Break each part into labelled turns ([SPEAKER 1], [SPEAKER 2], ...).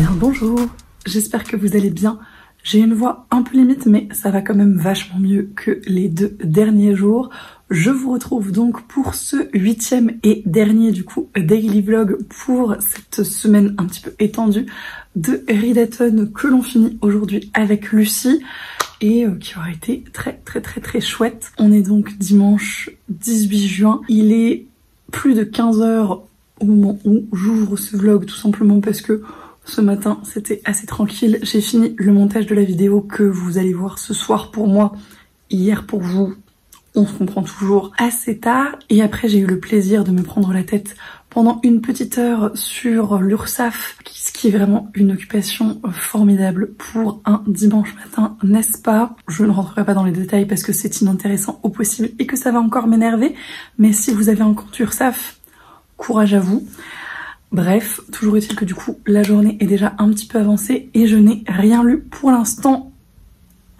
[SPEAKER 1] bien bonjour, j'espère que vous allez bien. J'ai une voix un peu limite mais ça va quand même vachement mieux que les 2 derniers jours. Je vous retrouve donc pour ce 8e et dernier du coup daily vlog pour cette semaine un petit peu étendue de Ridaton que l'on finit aujourd'hui avec Lucie et qui aura été très chouette. On est donc dimanche 18 juin, il est plus de 15 h au moment où j'ouvre ce vlog, tout simplement parce que ce matin c'était assez tranquille. J'ai fini le montage de la vidéo que vous allez voir ce soir pour moi, hier pour vous. On se comprend toujours assez tard. Et après j'ai eu le plaisir de me prendre la tête pendant une petite heure sur l'URSSAF, ce qui est vraiment une occupation formidable pour un dimanche matin, n'est-ce pas? Je ne rentrerai pas dans les détails parce que c'est inintéressant au possible et que ça va encore m'énerver. Mais si vous avez un compte URSSAF, courage à vous. Bref, toujours est-il que du coup la journée est déjà un petit peu avancée et je n'ai rien lu pour l'instant,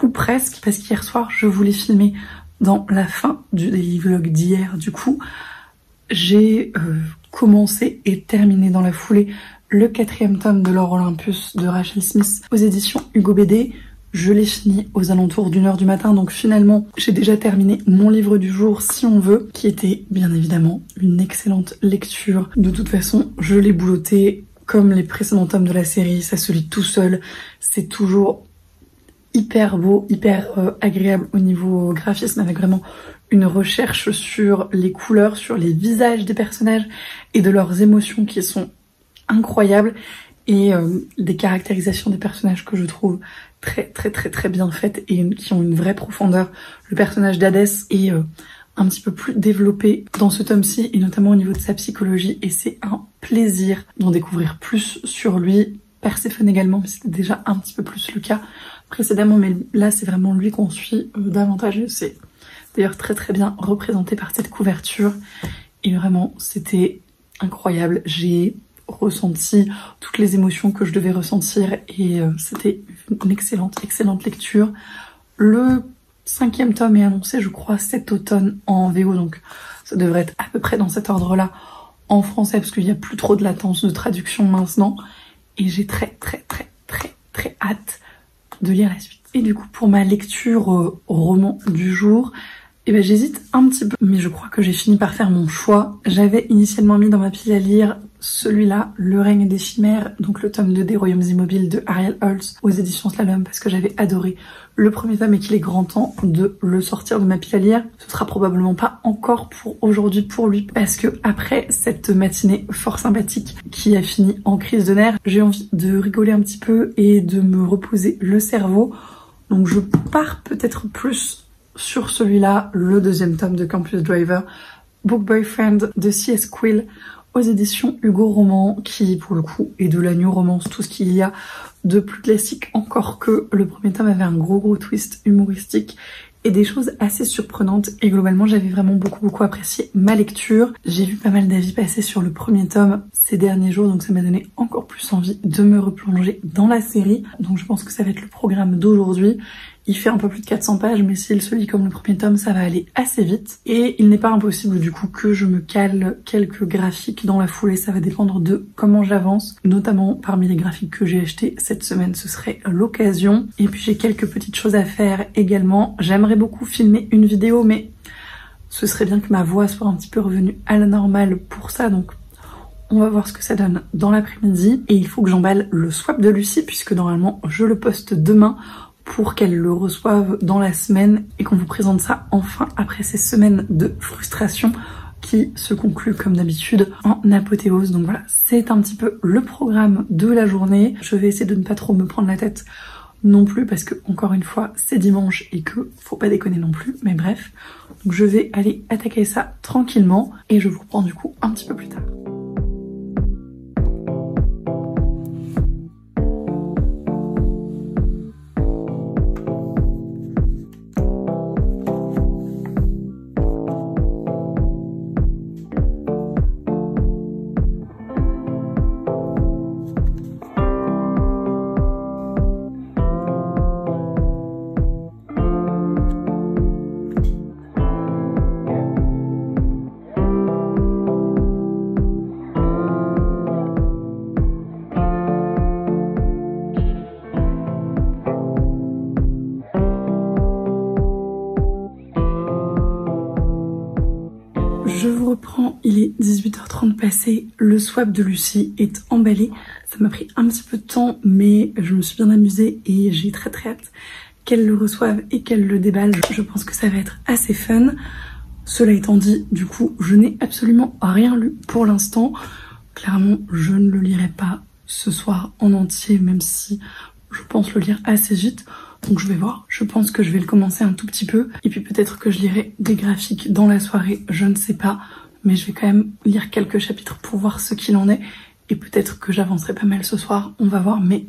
[SPEAKER 1] ou presque, parce qu'hier soir je voulais filmer dans la fin du daily vlog d'hier. Du coup j'ai commencé et terminé dans la foulée le 4e tome de l'Or Olympus de Rachel Smith aux éditions Hugo BD. Je l'ai fini aux alentours d'1 h du matin, donc finalement j'ai déjà terminé mon livre du jour si on veut, qui était bien évidemment une excellente lecture. De toute façon je l'ai boulotté comme les précédents tomes de la série, ça se lit tout seul, c'est toujours hyper beau, hyper agréable au niveau graphisme, avec vraiment une recherche sur les couleurs, sur les visages des personnages et de leurs émotions qui sont incroyables, et des caractérisations des personnages que je trouve très bien faites et qui ont une vraie profondeur. Le personnage d'Hadès est un petit peu plus développé dans ce tome-ci, et notamment au niveau de sa psychologie, et c'est un plaisir d'en découvrir plus sur lui. Perséphone également, mais c'était déjà un petit peu plus le cas précédemment, mais là c'est vraiment lui qu'on suit davantage. C'est d'ailleurs très bien représenté par cette couverture, et vraiment c'était incroyable. J'ai ressenti toutes les émotions que je devais ressentir, et c'était une excellente lecture. Le 5e tome est annoncé, je crois, cet automne en VO, donc ça devrait être à peu près dans cet ordre-là en français, parce qu'il n'y a plus trop de latence de traduction maintenant, et j'ai très hâte de lire la suite. Et du coup, pour ma lecture roman du jour, j'hésite un petit peu, mais je crois que j'ai fini par faire mon choix. J'avais initialement mis dans ma pile à lire celui-là, Le règne des chimères, donc le tome 2 des Royaumes immobiles de Ariel Holz aux éditions Slalom, parce que j'avais adoré le premier tome et qu'il est grand temps de le sortir de ma pile à lire. Ce sera probablement pas encore pour aujourd'hui pour lui, parce que après cette matinée fort sympathique qui a fini en crise de nerfs, j'ai envie de rigoler un petit peu et de me reposer le cerveau. Donc je pars peut-être plus sur celui-là, le 2e tome de Campus Driver, Book Boyfriend de C.S. Quill aux éditions Hugo Roman, qui pour le coup est de la new romance, tout ce qu'il y a de plus classique, encore que le premier tome avait un gros twist humoristique et des choses assez surprenantes, et globalement j'avais vraiment beaucoup apprécié ma lecture. J'ai vu pas mal d'avis passer sur le premier tome ces derniers jours, donc ça m'a donné encore plus envie de me replonger dans la série. Donc je pense que ça va être le programme d'aujourd'hui. Il fait un peu plus de 400 pages, mais s'il se lit comme le premier tome, ça va aller assez vite. Et il n'est pas impossible du coup que je me cale quelques graphiques dans la foulée, ça va dépendre de comment j'avance. Notamment parmi les graphiques que j'ai achetés cette semaine, ce serait l'occasion. Et puis j'ai quelques petites choses à faire également. J'aimerais beaucoup filmer une vidéo, mais ce serait bien que ma voix soit un petit peu revenue à la normale pour ça, donc on va voir ce que ça donne dans l'après-midi. Et il faut que j'emballe le swap de Lucie, puisque normalement je le poste demain, pour qu'elle le reçoive dans la semaine et qu'on vous présente ça enfin après ces semaines de frustration qui se concluent comme d'habitude en apothéose. Donc voilà, c'est un petit peu le programme de la journée. Je vais essayer de ne pas trop me prendre la tête non plus, parce que encore une fois c'est dimanche et que faut pas déconner non plus, mais bref. Donc je vais aller attaquer ça tranquillement et je vous reprends du coup un petit peu plus tard. Je vous reprends, il est 18h30 passé, le swap de Lucie est emballé. Ça m'a pris un petit peu de temps, mais je me suis bien amusée et j'ai très hâte qu'elle le reçoive et qu'elle le déballe. Je pense que ça va être assez fun. Cela étant dit, du coup, je n'ai absolument rien lu pour l'instant. Clairement, je ne le lirai pas ce soir en entier, même si je pense le lire assez vite. Donc je vais voir, je pense que je vais le commencer un tout petit peu. Et puis peut-être que je lirai des graphiques dans la soirée, je ne sais pas. Mais je vais quand même lire quelques chapitres pour voir ce qu'il en est. Et peut-être que j'avancerai pas mal ce soir, on va voir. Mais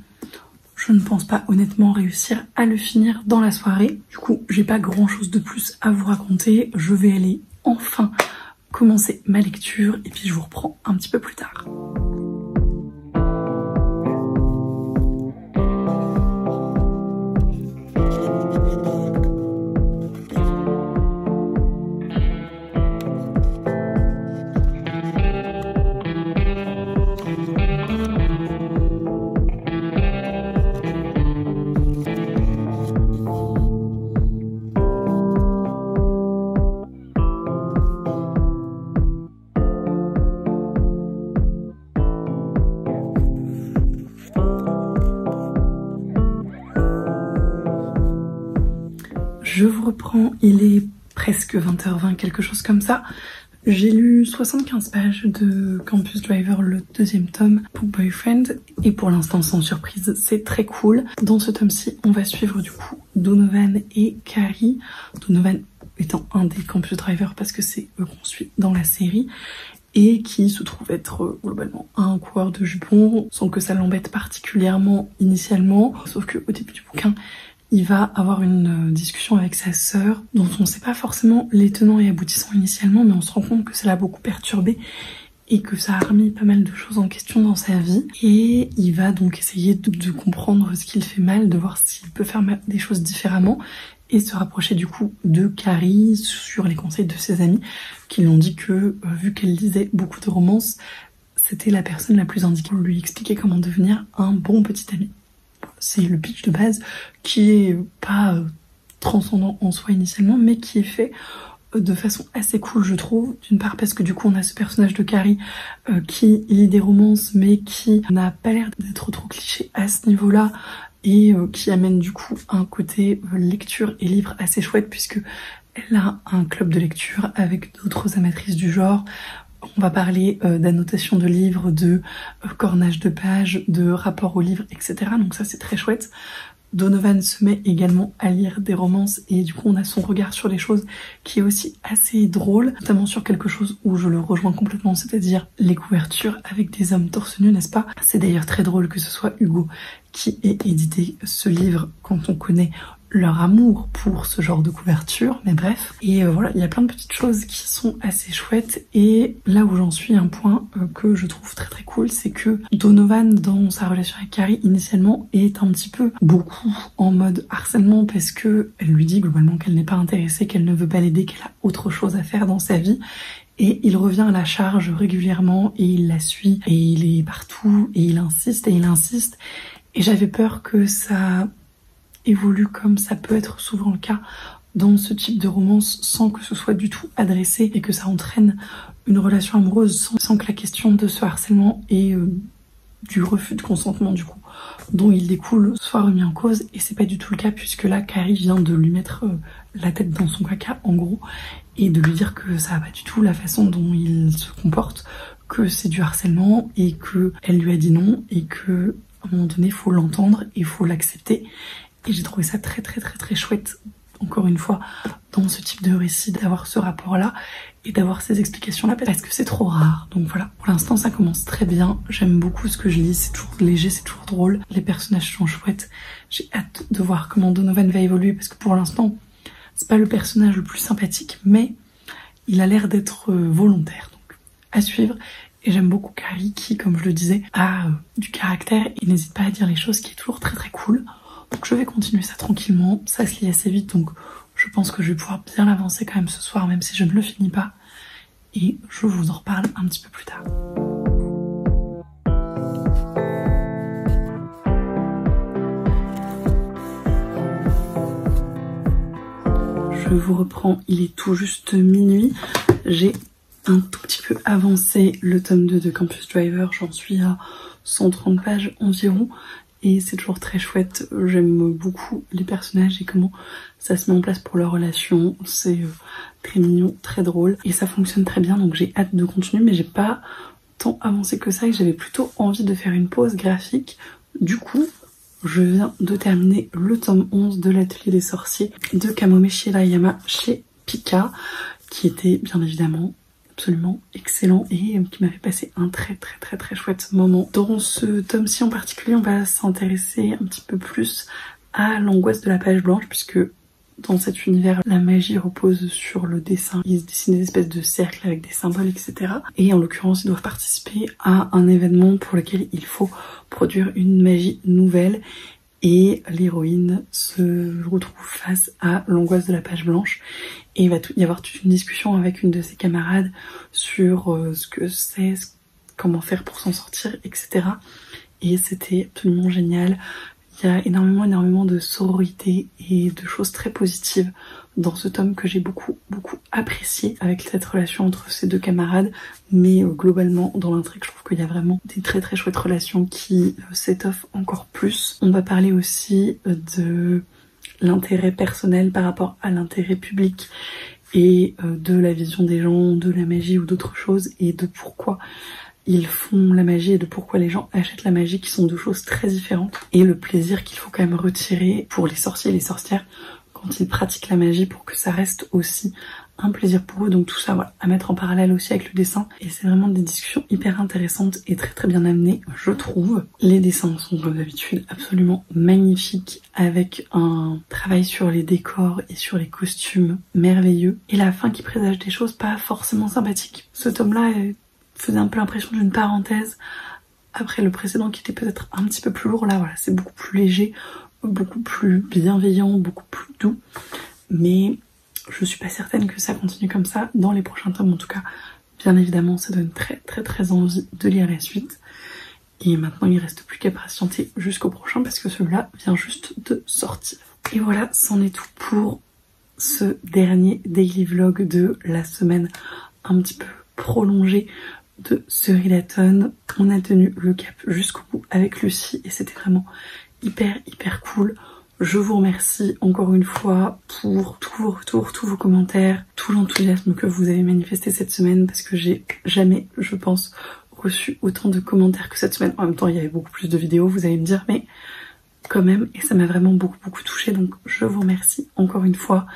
[SPEAKER 1] je ne pense pas honnêtement réussir à le finir dans la soirée. Du coup, j'ai pas grand chose de plus à vous raconter. Je vais aller enfin commencer ma lecture et puis je vous reprends un petit peu plus tard. Je vous reprends, il est presque 20h20, quelque chose comme ça. J'ai lu 75 pages de Campus Driver, le deuxième tome, pour Boyfriend, et pour l'instant, sans surprise, c'est très cool. Dans ce tome-ci, on va suivre du coup Donovan et Carrie. Donovan étant un des Campus Driver parce que c'est eux qu'on suit dans la série, et qui se trouve être globalement un coureur de jupons, sans que ça l'embête particulièrement initialement, sauf qu'au début du bouquin, il va avoir une discussion avec sa sœur dont on ne sait pas forcément les tenants et aboutissants initialement, mais on se rend compte que ça l'a beaucoup perturbé et que ça a remis pas mal de choses en question dans sa vie. Et il va donc essayer de comprendre ce qu'il fait mal, de voir s'il peut faire des choses différemment et se rapprocher du coup de Carrie sur les conseils de ses amis qui lui ont dit que, vu qu'elle lisait beaucoup de romances, c'était la personne la plus indiquée pour lui expliquer comment devenir un bon petit ami. C'est le pitch de base qui est pas transcendant en soi initialement, mais qui est fait de façon assez cool, je trouve. D'une part parce que du coup on a ce personnage de Carrie qui lit des romances mais qui n'a pas l'air d'être trop cliché à ce niveau-là et qui amène du coup un côté lecture et livre assez chouette puisque elle a un club de lecture avec d'autres amatrices du genre. On va parler d'annotation de livres, de cornage de pages, de rapport au livre, etc. Donc ça c'est très chouette. Donovan se met également à lire des romances et du coup on a son regard sur les choses qui est aussi assez drôle, notamment sur quelque chose où je le rejoins complètement, c'est-à-dire les couvertures avec des hommes torse nu, n'est-ce pas? C'est d'ailleurs très drôle que ce soit Hugo qui ait édité ce livre quand on connaît leur amour pour ce genre de couverture, mais bref. Et voilà, il y a plein de petites choses qui sont assez chouettes. Et là où j'en suis, un point que je trouve très cool, c'est que Donovan, dans sa relation avec Carrie, initialement, est un petit peu beaucoup en mode harcèlement parce que elle lui dit globalement qu'elle n'est pas intéressée, qu'elle ne veut pas l'aider, qu'elle a autre chose à faire dans sa vie. Et il revient à la charge régulièrement et il la suit et il est partout et il insiste et il insiste. Et j'avais peur que ça évolue comme ça peut être souvent le cas dans ce type de romance sans que ce soit du tout adressé et que ça entraîne une relation amoureuse sans que la question de ce harcèlement et du refus de consentement du coup dont il découle soit remis en cause. Et c'est pas du tout le cas puisque là Carrie vient de lui mettre la tête dans son caca en gros et de lui dire que ça va pas du tout la façon dont il se comporte, que c'est du harcèlement et que elle lui a dit non et que à un moment donné faut l'entendre et faut l'accepter. Et j'ai trouvé ça très chouette, encore une fois, dans ce type de récit, d'avoir ce rapport-là et d'avoir ces explications-là, parce que c'est trop rare. Donc voilà, pour l'instant ça commence très bien, j'aime beaucoup ce que je lis, c'est toujours léger, c'est toujours drôle, les personnages sont chouettes. J'ai hâte de voir comment Donovan va évoluer, parce que pour l'instant, c'est pas le personnage le plus sympathique, mais il a l'air d'être volontaire, donc à suivre. Et j'aime beaucoup Carrie qui, comme je le disais, a du caractère et n'hésite pas à dire les choses, qui est toujours très cool. Donc je vais continuer ça tranquillement, ça se lit assez vite donc je pense que je vais pouvoir bien l'avancer quand même ce soir même si je ne le finis pas. Et je vous en reparle un petit peu plus tard. Je vous reprends, il est tout juste minuit. J'ai un tout petit peu avancé le tome 2 de Campus Driver, j'en suis à 130 pages environ. Et c'est toujours très chouette, j'aime beaucoup les personnages et comment ça se met en place pour leur relation. C'est très mignon, très drôle et ça fonctionne très bien, donc j'ai hâte de continuer, mais j'ai pas tant avancé que ça et j'avais plutôt envie de faire une pause graphique. Du coup, je viens de terminer le tome 11 de l'Atelier des Sorciers de Kamome Shirayama chez Pika, qui était bien évidemment absolument excellent et qui m'a fait passer un très chouette moment. Dans ce tome-ci en particulier, on va s'intéresser un petit peu plus à l'angoisse de la page blanche, puisque dans cet univers, la magie repose sur le dessin. Ils se dessinent des espèces de cercles avec des symboles, etc. Et en l'occurrence, ils doivent participer à un événement pour lequel il faut produire une magie nouvelle. Et l'héroïne se retrouve face à l'angoisse de la page blanche. Et il va y avoir toute une discussion avec une de ses camarades sur ce que c'est, comment faire pour s'en sortir, etc. Et c'était absolument génial. Il y a énormément de sororité et de choses très positives dans ce tome que j'ai beaucoup apprécié avec cette relation entre ces deux camarades. Mais globalement, dans l'intrigue, je trouve qu'il y a vraiment des très chouettes relations qui s'étoffent encore plus. On va parler aussi de l'intérêt personnel par rapport à l'intérêt public et de la vision des gens, de la magie ou d'autres choses et de pourquoi ils font la magie et de pourquoi les gens achètent la magie, qui sont deux choses très différentes, et le plaisir qu'il faut quand même retirer pour les sorciers et les sorcières quand ils pratiquent la magie pour que ça reste aussi un plaisir pour eux. Donc tout ça, voilà, à mettre en parallèle aussi avec le dessin, et c'est vraiment des discussions hyper intéressantes et très bien amenées, je trouve. Les dessins sont comme d'habitude absolument magnifiques, avec un travail sur les décors et sur les costumes merveilleux, et la fin qui présage des choses pas forcément sympathiques. Ce tome-là faisait un peu l'impression d'une parenthèse après le précédent qui était peut-être un petit peu plus lourd. Là, voilà, c'est beaucoup plus léger, beaucoup plus bienveillant, beaucoup plus doux, mais je suis pas certaine que ça continue comme ça dans les prochains tomes. En tout cas, bien évidemment, ça donne très envie de lire la suite. Et maintenant, il reste plus qu'à patienter jusqu'au prochain parce que celui-là vient juste de sortir. Et voilà, c'en est tout pour ce dernier daily vlog de la semaine un petit peu prolongée de ce readathon. On a tenu le cap jusqu'au bout avec Lucie et c'était vraiment hyper cool. Je vous remercie encore une fois pour tous vos retours, tous vos commentaires, tout l'enthousiasme que vous avez manifesté cette semaine, parce que j'ai jamais, je pense, reçu autant de commentaires que cette semaine. En même temps, il y avait beaucoup plus de vidéos, vous allez me dire, mais quand même, et ça m'a vraiment beaucoup touchée, donc je vous remercie encore une fois.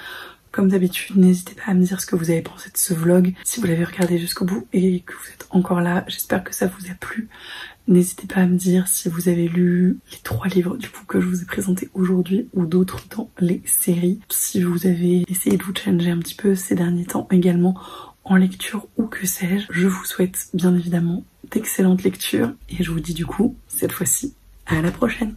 [SPEAKER 1] Comme d'habitude, n'hésitez pas à me dire ce que vous avez pensé de ce vlog, si vous l'avez regardé jusqu'au bout et que vous êtes encore là. J'espère que ça vous a plu. N'hésitez pas à me dire si vous avez lu les 3 livres du coup que je vous ai présentés aujourd'hui ou d'autres dans les séries. Si vous avez essayé de vous challenger un petit peu ces derniers temps également en lecture ou que sais-je. Je vous souhaite bien évidemment d'excellentes lectures et je vous dis du coup cette fois-ci à la prochaine.